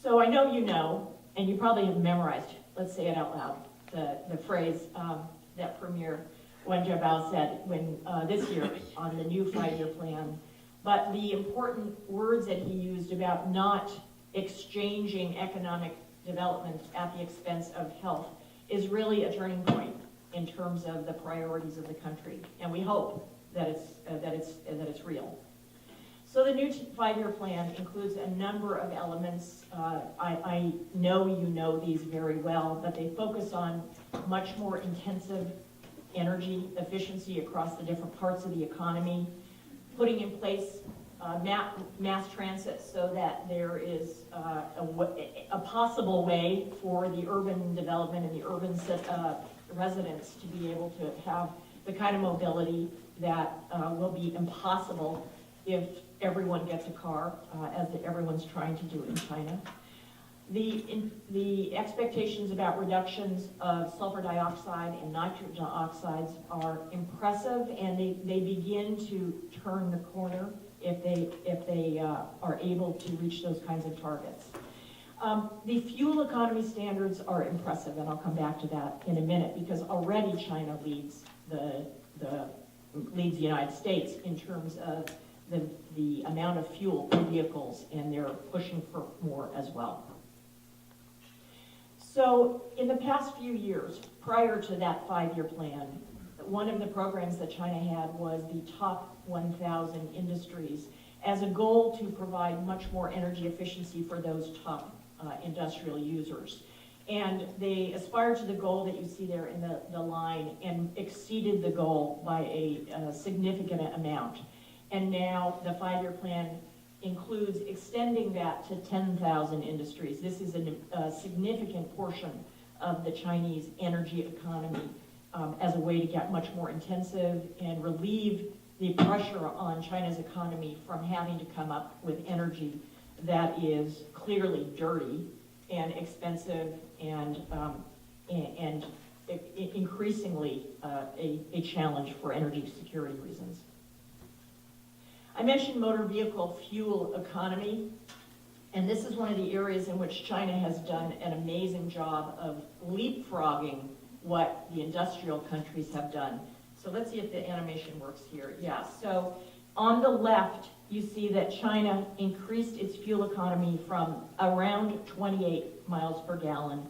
So I know you know, and you probably have memorized, let's say it out loud, the phrase that Premier Wen Jiabao said this year on the new 5-year plan. But the important words that he used about not exchanging economic development at the expense of health is really a turning point in terms of the priorities of the country, and we hope that it's real. So the new 5-year plan includes a number of elements. I know you know these very well, but they focus on much more intensive energy efficiency across the different parts of the economy, putting in place mass transit so that there is a possible way for the urban development and the urban residents to be able to have the kind of mobility that will be impossible if everyone gets a car, as everyone's trying to do in China. The expectations about reductions of sulfur dioxide and nitrogen oxides are impressive, and they begin to turn the corner if they are able to reach those kinds of targets. The fuel economy standards are impressive, and I'll come back to that in a minute, because already China leads the United States in terms of the amount of fuel for vehicles, and they're pushing for more as well. So in the past few years, prior to that 5-year plan, one of the programs that China had was the top 1,000 industries as a goal to provide much more energy efficiency for those top industrial users. And they aspired to the goal that you see there in the line and exceeded the goal by a significant amount. And now the 5-year plan includes extending that to 10,000 industries. This is a significant portion of the Chinese energy economy as a way to get much more intensive and relieve the pressure on China's economy from having to come up with energy that is clearly dirty and expensive and increasingly a challenge for energy security reasons. I mentioned motor vehicle fuel economy, and this is one of the areas in which China has done an amazing job of leapfrogging what the industrial countries have done. So let's see if the animation works here. Yeah, so on the left, you see that China increased its fuel economy from around 28 miles per gallon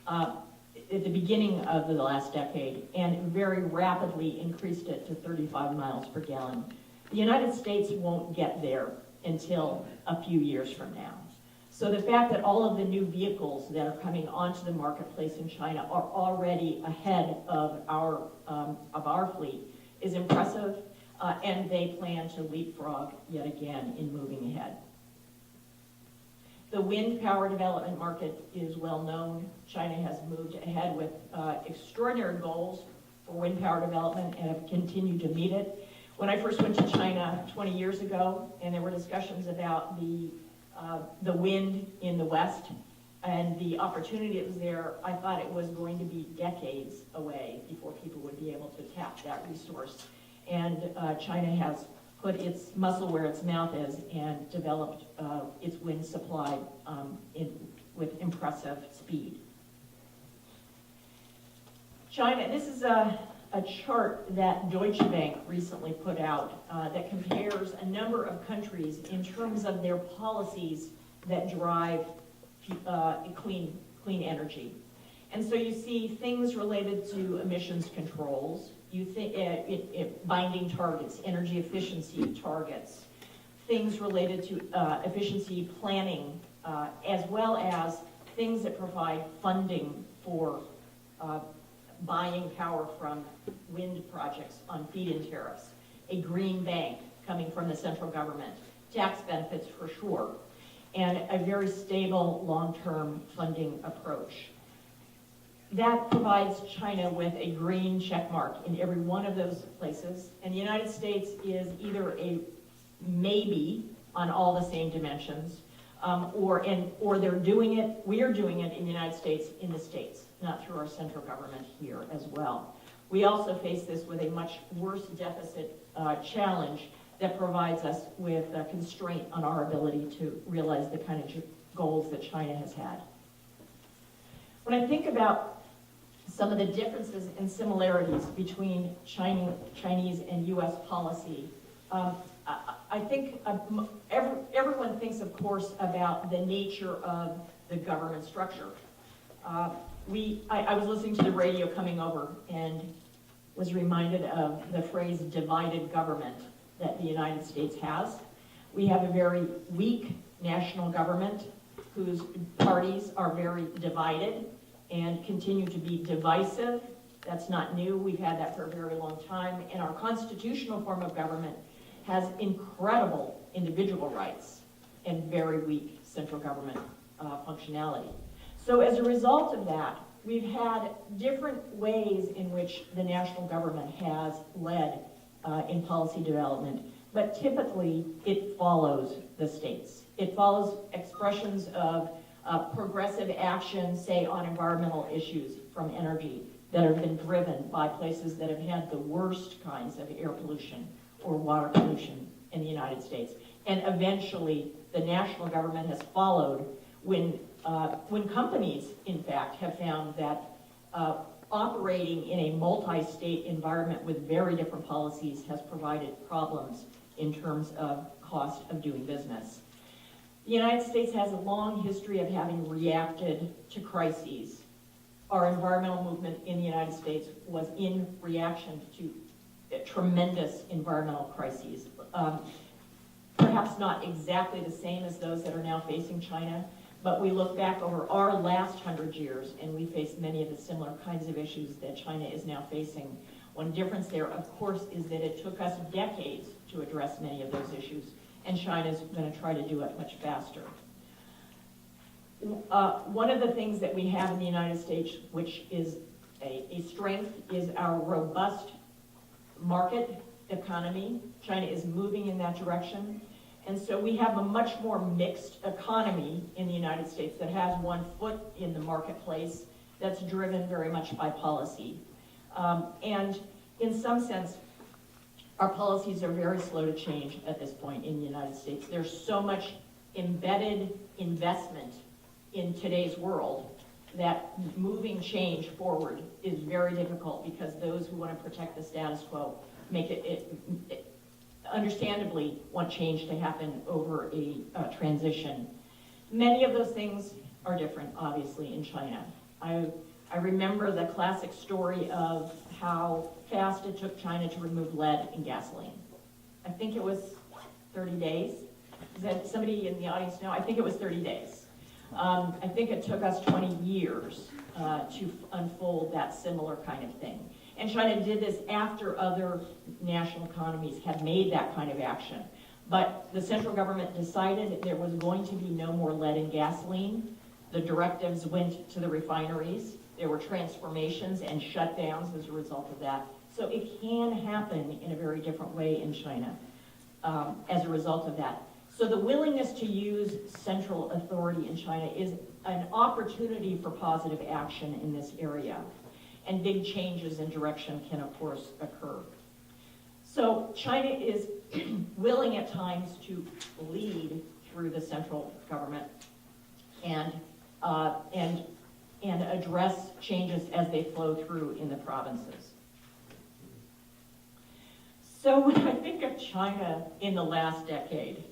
at the beginning of the last decade, and very rapidly increased it to 35 miles per gallon. The United States won't get there until a few years from now. So the fact that all of the new vehicles that are coming onto the marketplace in China are already ahead of our fleet is impressive, and they plan to leapfrog yet again in moving ahead. The wind power development market is well known. China has moved ahead with extraordinary goals for wind power development and have continued to meet it. When I first went to China 20 years ago, and there were discussions about the wind in the West and the opportunity that was there, I thought it was going to be decades away before people would be able to tap that resource. And China has put its muscle where its mouth is and developed its wind supply with impressive speed. China, this is a chart that Deutsche Bank recently put out that compares a number of countries in terms of their policies that drive clean energy. And so you see things related to emissions controls, you think binding targets, energy efficiency targets, things related to efficiency planning, as well as things that provide funding for buying power from wind projects on feed-in tariffs, a green bank coming from the central government, tax benefits for sure, and a very stable long-term funding approach. That provides China with a green check mark in every one of those places, and the United States is either a maybe on all the same dimensions, or they're doing it, we're doing it in the United States, in the States, not through our central government here as well. We also face this with a much worse deficit challenge that provides us with a constraint on our ability to realize the kind of goals that China has had. When I think about some of the differences and similarities between Chinese and U.S. policy, I think everyone thinks, of course, about the nature of the government structure. I was listening to the radio coming over and was reminded of the phrase divided government that the United States has. We have a very weak national government whose parties are very divided and continue to be divisive. That's not new. We've had that for a very long time. And our constitutional form of government has incredible individual rights and very weak central government functionality. So as a result of that, we've had different ways in which the national government has led in policy development, but typically it follows the states. It follows expressions of progressive action, say on environmental issues from energy, that have been driven by places that have had the worst kinds of air pollution or water pollution in the United States. And eventually, the national government has followed when companies, in fact, have found that operating in a multi-state environment with very different policies has provided problems in terms of cost of doing business. The United States has a long history of having reacted to crises. Our environmental movement in the United States was in reaction to tremendous environmental crises. Perhaps not exactly the same as those that are now facing China, but we look back over our last 100 years and we face many of the similar kinds of issues that China is now facing. One difference there, of course, is that it took us decades to address many of those issues, and China's going to try to do it much faster. One of the things that we have in the United States, which is a strength, is our robust market economy. China is moving in that direction. And so we have a much more mixed economy in the United States that has one foot in the marketplace that's driven very much by policy. And in some sense, our policies are very slow to change at this point in the United States. There's so much embedded investment in today's world that moving change forward is very difficult because those who want to protect the status quo make it understandably want change to happen over a transition. Many of those things are different, obviously, in China. I remember the classic story of how fast it took China to remove lead in gasoline. I think it was 30 days. Is that somebody in the audience know? I think it was 30 days. I think it took us 20 years to unfold that similar kind of thing. And China did this after other national economies had made that kind of action. But the central government decided there was going to be no more lead in gasoline. The directives went to the refineries. There were transformations and shutdowns as a result of that. So it can happen in a very different way in China as a result of that. So the willingness to use central authority in China is an opportunity for positive action in this area. And big changes in direction can, of course, occur. So China is willing at times to lead through the central government and address changes as they flow through in the provinces. So when I think of China in the last decade,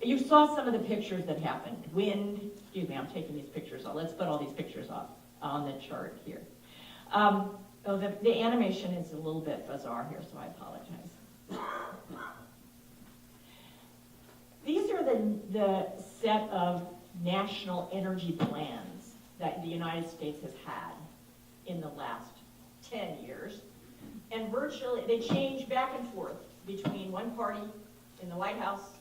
you saw some of the pictures that happened. Excuse me, I'm taking these pictures off. Let's put all these pictures off on the chart here. The animation is a little bit bizarre here, so I apologize. These are the set of national energy plans that the United States has had in the last 10 years. And virtually, they change back and forth between one party in the White House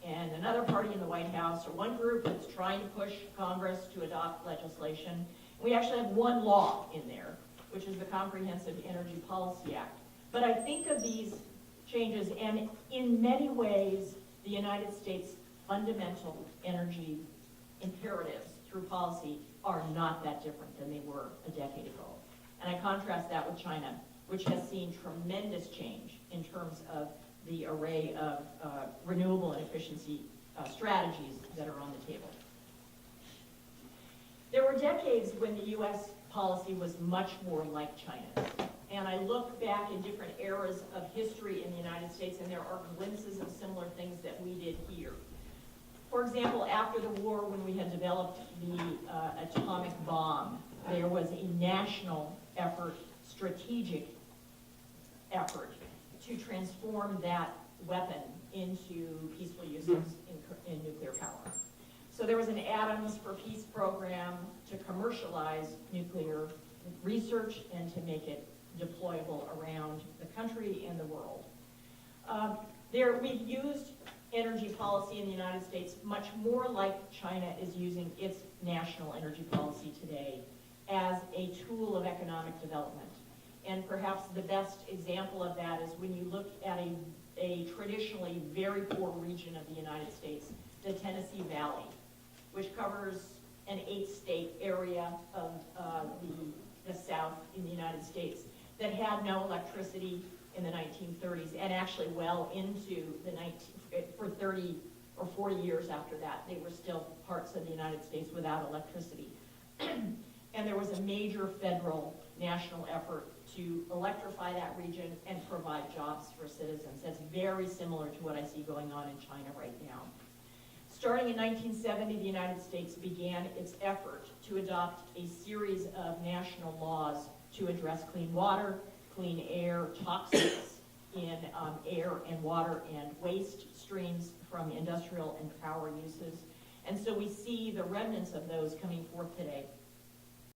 and another party in the White House, or one group that's trying to push Congress to adopt legislation. We actually have one law in there, which is the Comprehensive Energy Policy Act. But I think of these changes, and in many ways, the United States' fundamental energy imperatives through policy are not that different than they were a decade ago. And I contrast that with China, which has seen tremendous change in terms of the array of renewable and efficiency strategies that are on the table. There were decades when the U.S. policy was much more like China's. And I look back in different eras of history in the United States, and there are glimpses of similar things that we did here. For example, after the war, when we had developed the atomic bomb, there was a national effort, strategic effort, to transform that weapon into peaceful uses in nuclear power. So there was an Atoms for Peace program to commercialize nuclear research and to make it deployable around the country and the world. We've used energy policy in the United States much more like China is using its national energy policy today as a tool of economic development. And perhaps the best example of that is when you look at a traditionally very poor region of the United States, the Tennessee Valley, which covers an 8-state area of the South in the United States that had no electricity in the 1930s, and actually well into for 30 or 40 years after that, they were still parts of the United States without electricity. And there was a major federal national effort to electrify that region and provide jobs for citizens. That's very similar to what I see going on in China right now. Starting in 1970, the United States began its effort to adopt a series of national laws to address clean water, clean air, toxins in air and water and waste streams from industrial and power uses. And so we see the remnants of those coming forth today.